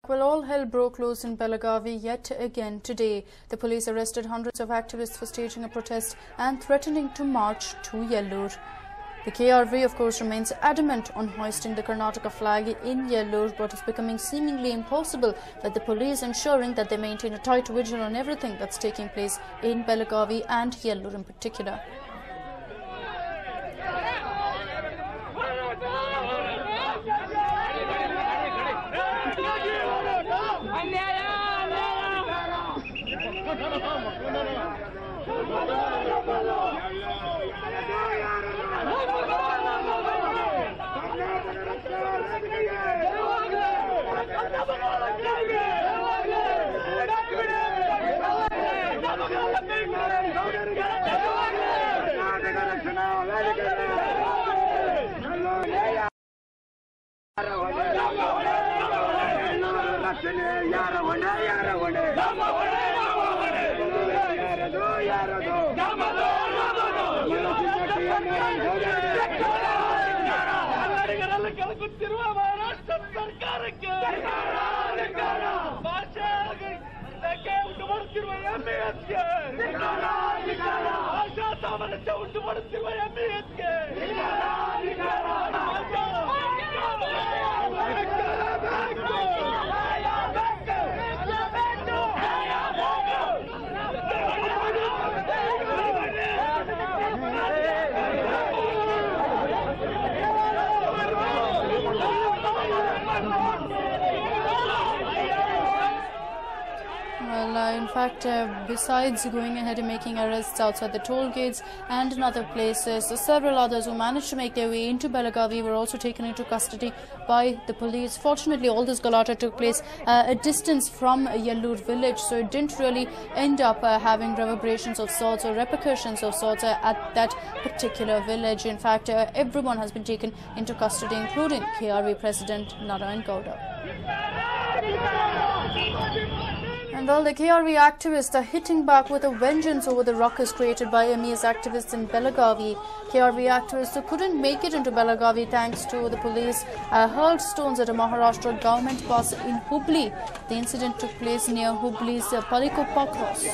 Well, all hell broke loose in Belagavi yet again today. The police arrested hundreds of activists for staging a protest and threatening to march to Yellore. The KRV, of course, remains adamant on hoisting the Karnataka flag in Yellore, but it's becoming seemingly impossible with the police ensuring that they maintain a tight vigil on everything that's taking place in Belagavi and Yellore in particular. In fact, besides going ahead and making arrests outside the toll gates and in other places, several others who managed to make their way into Belagavi were also taken into custody by the police. Fortunately, all this galata took place a distance from Yellore village, so it didn't really end up having reverberations of sorts or repercussions of sorts at that particular village. In fact, everyone has been taken into custody, including KRV President Narayana Gowda. And well, the KRV activists are hitting back with a vengeance over the ruckus created by MES activists in Belagavi. KRV activists who couldn't make it into Belagavi thanks to the police hurled stones at a Maharashtra government bus in Hubli. The incident took place near Hubli's Palikoppa cross.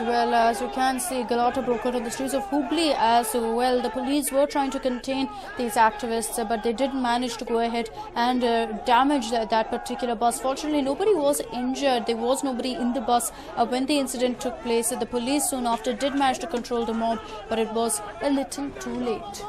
Well, as you can see, galata broke out on the streets of Hubli as well. The police were trying to contain these activists, but they didn't manage to go ahead and damage that particular bus. Fortunately, nobody was injured. There was nobody in the bus when the incident took place. The police soon after did manage to control the mob, but it was a little too late.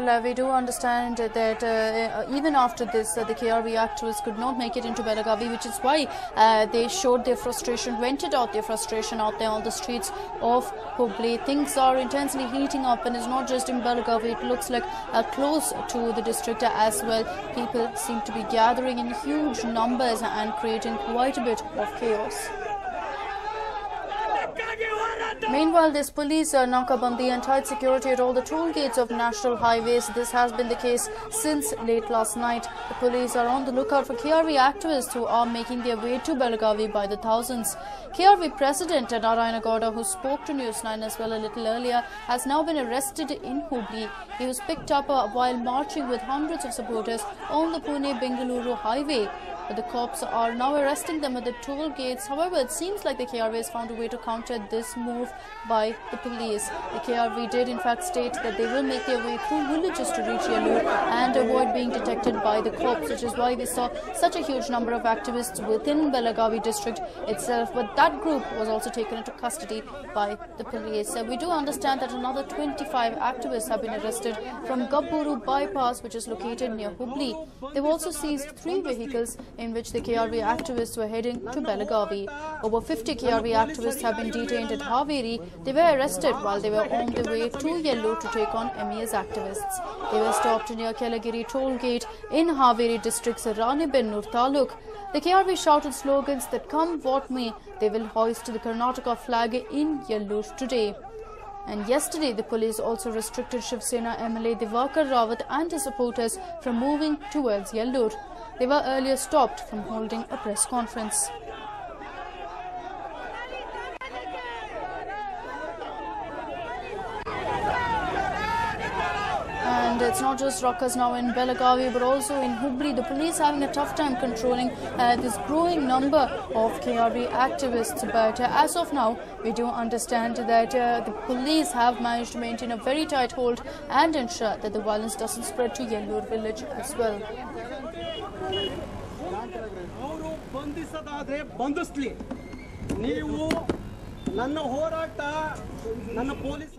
Well, we do understand that even after this, the KRV activists could not make it into Belagavi, which is why they showed their frustration, vented out their frustration out there on the streets of Hubli. Things are intensely heating up, and it's not just in Belagavi. It looks like close to the district as well. People seem to be gathering in huge numbers and creating quite a bit of chaos. Meanwhile, this police nakabandi and tight security at all the toll gates of national highways. This has been the case since late last night. The police are on the lookout for KRV activists who are making their way to Belagavi by the thousands. KRV President Narayana Gowda, who spoke to News9 as well a little earlier, has now been arrested in Hubli. He was picked up while marching with hundreds of supporters on the Pune-Bengaluru highway. But the cops are now arresting them at the toll gates. However, it seems like the KRV has found a way to counter this move by the police. The KRV did in fact state that they will make their way through villages to reach Yellur and avoid being detected by the cops, which is why we saw such a huge number of activists within Belagavi district itself. But that group was also taken into custody by the police. We do understand that another 25 activists have been arrested from Gabburu bypass, which is located near Hubli. They've also seized 3 vehicles in which the KRV activists were heading to Belagavi. Over 50 KRV activists have been detained at Haveri. They were arrested while they were on their way to Yellur to take on MES activists. They were stopped near Kelagiri toll gate in Haveri district's Ranebennur Taluk. The KRV shouted slogans that come what may, they will hoist the Karnataka flag in Yellur today. And yesterday, the police also restricted Shiv Sena MLA Divakar Rawat and his supporters from moving towards Yellur. They were earlier stopped from holding a press conference. And it's not just ruckus now in Belagavi, but also in Hubli. The police having a tough time controlling this growing number of KRV activists. But as of now, we do understand that the police have managed to maintain a very tight hold and ensure that the violence doesn't spread to Yellur village as well. ಬಂಧಿಸಲಿ ನೀವು ನನ್ನ ಹೋರಾಟ ನನ್ನ police